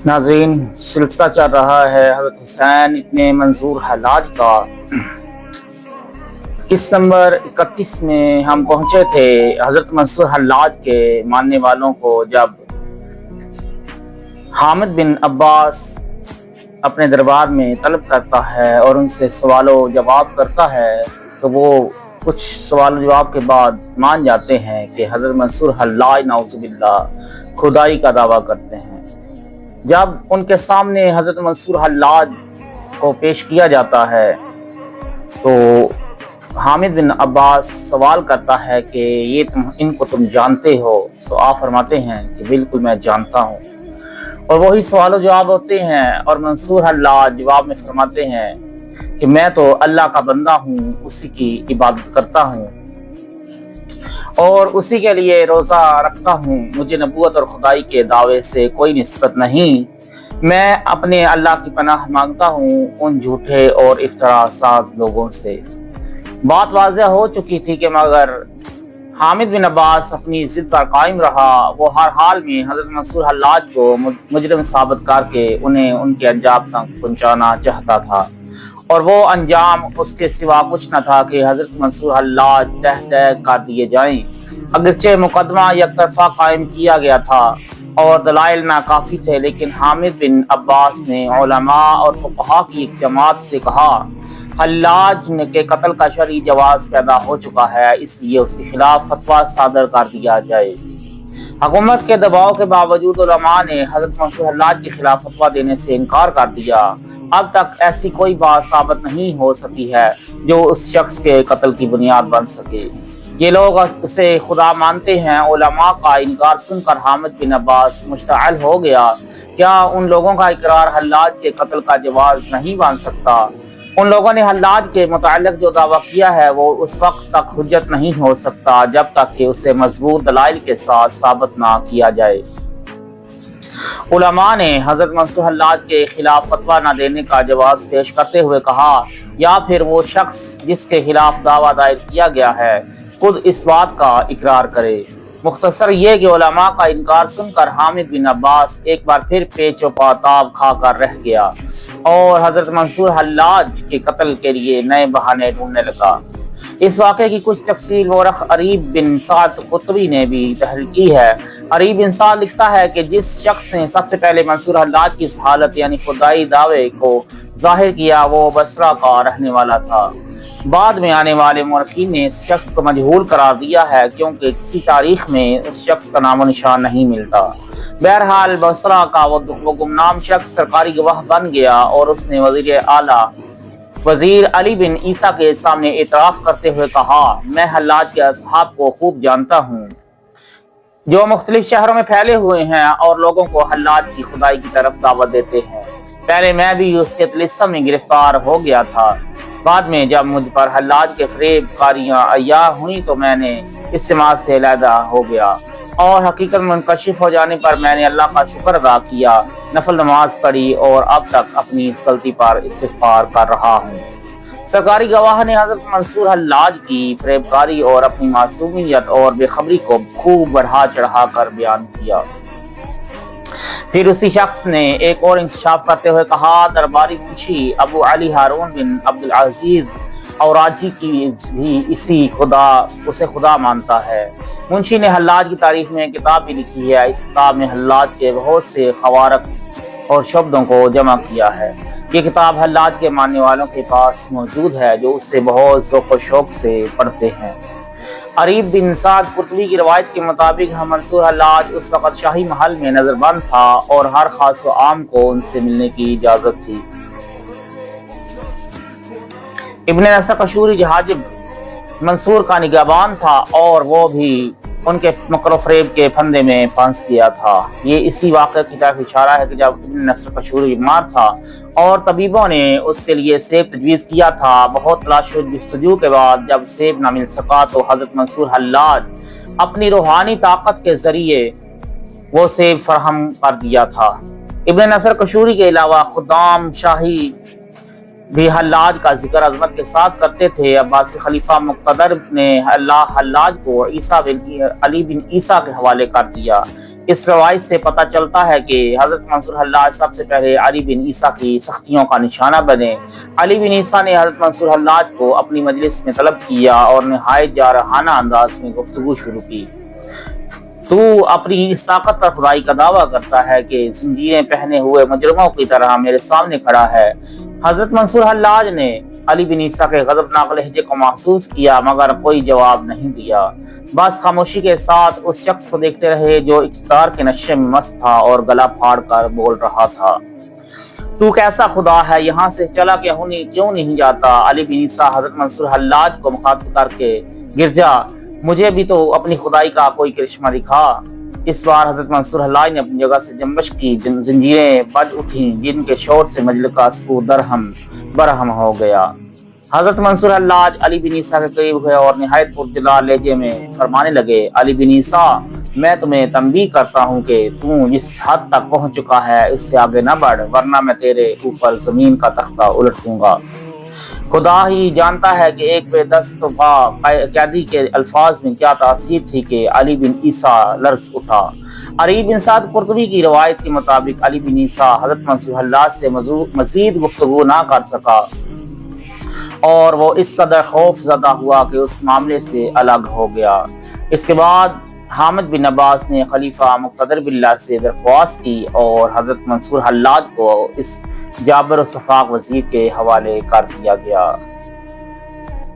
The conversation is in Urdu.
ناظرین، سلسلہ چل رہا ہے حضرت حسین ابن منصور حلاج کا۔ قسط نمبر 31 میں ہم پہنچے تھے۔ حضرت منصور حلاج کے ماننے والوں کو جب حامد بن عباس اپنے دربار میں طلب کرتا ہے اور ان سے سوال و جواب کرتا ہے تو وہ کچھ سوال و جواب کے بعد مان جاتے ہیں کہ حضرت منصور حلاج نعوذ باللہ خدائی کا دعویٰ کرتے ہیں۔ جب ان کے سامنے حضرت منصور حلاج کو پیش کیا جاتا ہے تو حامد بن عباس سوال کرتا ہے کہ یہ ان کو تم جانتے ہو؟ تو آپ فرماتے ہیں کہ بالکل میں جانتا ہوں، اور وہی سوال و جواب ہوتے ہیں، اور منصور حلاج جواب میں فرماتے ہیں کہ میں تو اللہ کا بندہ ہوں، اسی کی عبادت کرتا ہوں اور اسی کے لیے روزہ رکھتا ہوں، مجھے نبوت اور خدائی کے دعوے سے کوئی نسبت نہیں، میں اپنے اللہ کی پناہ مانگتا ہوں ان جھوٹے اور افتراء ساز لوگوں سے۔ بات واضح ہو چکی تھی کہ مگر حامد بن عباس اپنی ضد پر قائم رہا۔ وہ ہر حال میں حضرت منصور حلاج کو مجرم ثابت کر کے انہیں ان کے انجام تک پہنچانا چاہتا تھا، اور وہ انجام اس کے سوا کچھ نہ تھا کہ حضرت منصور حلاج تہہ تہہ کر دیے جائیں۔ اگرچہ مقدمہ یک طرفہ قائم کیا گیا تھا اور دلائل ناکافی تھے، لیکن حامد بن عباس نے علماء اور فقہاء کی ایک جماعت سے کہا حلاج کے قتل کا شرعی جواز پیدا ہو چکا ہے، اس لیے اس کے خلاف فتویٰ صادر کر دیا جائے۔ حکومت کے دباؤ کے باوجود علماء نے حضرت منصور حلاج کے خلاف فتویٰ دینے سے انکار کر دیا۔ اب تک ایسی کوئی بات ثابت نہیں ہو سکی ہے جو اس شخص کے قتل کی بنیاد بن سکے۔ یہ لوگ اسے خدا مانتے ہیں۔ علماء کا انکار سن کر حامد بن عباس مشتعل ہو گیا۔ کیا ان لوگوں کا اقرار حلاج کے قتل کا جواز نہیں بن سکتا؟ ان لوگوں نے حلاج کے متعلق جو دعویٰ کیا ہے وہ اس وقت تک حجت نہیں ہو سکتا جب تک کہ اسے مضبوط دلائل کے ساتھ ثابت نہ کیا جائے۔ علماء نے حضرت منصور حلاج کے خلاف فتویٰ نہ دینے کا جواز پیش کرتے ہوئے کہا یا پھر وہ شخص جس کے خلاف دعویٰ دائر کیا گیا ہے خود اس بات کا اقرار کرے۔ مختصر یہ کہ علماء کا انکار سن کر حامد بن عباس ایک بار پھر پیچ و پاتاب کھا کر رہ گیا اور حضرت منصور حلاج کے قتل کے لیے نئے بہانے ڈھونڈنے لگا۔ اس واقعے کی کچھ تفصیل مورخ عریب بن سعد قطبی نے بھی تحریر کی ہے۔ عریب بن سعد لکھتا ہے کہ جس شخص نے سب سے پہلے منصور حلاج کی اس حالت یعنی خدائی دعوے کو ظاہر کیا وہ بصرہ کا رہنے والا تھا۔ بعد میں آنے والے مورخین نے اس شخص کو مجہول قرار دیا ہے کیونکہ کسی تاریخ میں اس شخص کا نام و نشان نہیں ملتا۔ بہرحال بصرہ کا وہ گمنام شخص سرکاری گواہ بن گیا اور اس نے وزیر علی بن عیسیٰ کے سامنے اعتراف کرتے ہوئے کہا میں حلاج کے اصحاب کو خوب جانتا ہوں جو مختلف شہروں میں پھیلے ہوئے ہیں اور لوگوں کو حلاج کی خدائی کی طرف دعوت دیتے ہیں۔ پہلے میں بھی اس کے طلسم میں گرفتار ہو گیا تھا، بعد میں جب مجھ پر حلاج کے فریب کاریاں عیاں ہوئیں تو میں نے اس سماج سے علیحدہ ہو گیا اور حقیقت منکشف ہو جانے پر میں نے اللہ کا شکر ادا کیا، نفل نماز پڑھی اور اب تک اپنی اس غلطی پر استغفار کر رہا ہوں۔ سرکاری گواہ نے حضرت منصور حلاج کی فریب کاری اور اپنی معصومیت اور بے خبری کو خوب بڑھا چڑھا کر بیان کیا۔ پھر اسی شخص نے ایک اور انکشاف کرتے ہوئے کہا درباری منشی ابو علی ہارون بن عبدالعزیز اوراجی کی بھی اسے خدا مانتا ہے۔ منشی نے حلاج کی تاریخ میں کتاب بھی لکھی ہے۔ اس کتاب میں حلاج کے بہت سے خوارق اور شبدوں کو جمع کیا ہے۔ یہ کتاب حلاج کے ماننے والوں کے پاس موجود ہے جو اسے بہت ذوق و شوق سے پڑھتے ہیں۔ عریب بن سعد قطبی کی روایت کے مطابق منصور حلاج اس وقت شاہی محل میں نظر بند تھا اور ہر خاص و عام کو ان سے ملنے کی اجازت تھی۔ ابن نصر قشوری حاجب منصور کا نگہبان تھا اور وہ بھی ان کے مکر و فریب کے پھندے میں پھنس گیا تھا۔ یہ اسی واقعے کی طرف اشارہ ہے کہ جب ابن نصر قشوری بیمار تھا اور طبیبوں نے اس کے لیے سیب تجویز کیا تھا، بہت تلاش و جستجو کے بعد جب سیب نہ مل سکا تو حضرت منصور حلاج اپنی روحانی طاقت کے ذریعے وہ سیب فراہم کر دیا تھا۔ ابن نصر قشوری کے علاوہ خدام شاہی بھی حلاج کا ذکر عظمت کے ساتھ کرتے تھے۔ عباسی خلیفہ مقتدر نے حلاج کو علی بن عیسیٰ کے حوالے کر دیا۔ اس روایت سے پتہ چلتا ہے کہ حضرت منصور حلاج سب سے پہلے علی بن عیسیٰ کی سختیوں کا نشانہ بنے۔ علی بن عیسیٰ نے حضرت منصور حلاج کو اپنی مجلس میں طلب کیا اور نہایت جارحانہ انداز میں گفتگو شروع کی۔ تو اپنی اس طاقت پر خدائی کا دعویٰ کرتا ہے کہ زنجیریں پہنے ہوئے مجرموں کی طرح میرے سامنے کھڑا ہے۔ حضرت منصور حلاج نے علی بن عیسیٰ کے غضبناک لہجے کو محسوس کیا مگر کوئی جواب نہیں دیا، بس خاموشی کے ساتھ اس شخص کو دیکھتے رہے جو اقتدار کے نشے میں مست تھا اور گلا پھاڑ کر بول رہا تھا، تو کیسا خدا ہے، یہاں سے چلا کیوں نہیں جاتا؟ علی بن عیسیٰ حضرت منصور حلاج کو مخاطب کر کے گر جا، مجھے بھی تو اپنی خدائی کا کوئی کرشمہ دکھا۔ اس بار حضرت منصور حلاج نے اپنی جگہ سے جنبش کی، زنجیریں بج اٹھیں جن کے شور سے مجلس کا سکوت درہم برہم ہو گیا۔ حضرت منصور حلاج علی بن عیسیٰ کے قریب ہوئے اور نہایت پرجلال لہجے میں فرمانے لگے، علی بن عیسیٰ، میں تمہیں تنبیہ کرتا ہوں کہ تو جس حد تک پہنچ چکا ہے اس سے آگے نہ بڑھ، ورنہ میں تیرے اوپر زمین کا تختہ الٹ دوں گا۔ خدا ہی جانتا ہے کہ ایک بے دست و پا قیدی کے الفاظ میں کیا تاثیر تھی کہ علی بن عیسیٰ لرز اٹھا۔ علی بن سعد قرطبی کی روایت کے مطابق علی بن عیسیٰ حضرت منصور حلاج سے مزید گفتگو نہ کر سکا اور وہ اس قدر خوف زدہ ہوا کہ اس معاملے سے الگ ہو گیا۔ اس کے بعد حامد بن عباس نے خلیفہ مقتدر باللہ سے درخواست کی اور حضرت منصور حلاج کو اس جابر و شفاق وزیر کے حوالے کر دیا گیا۔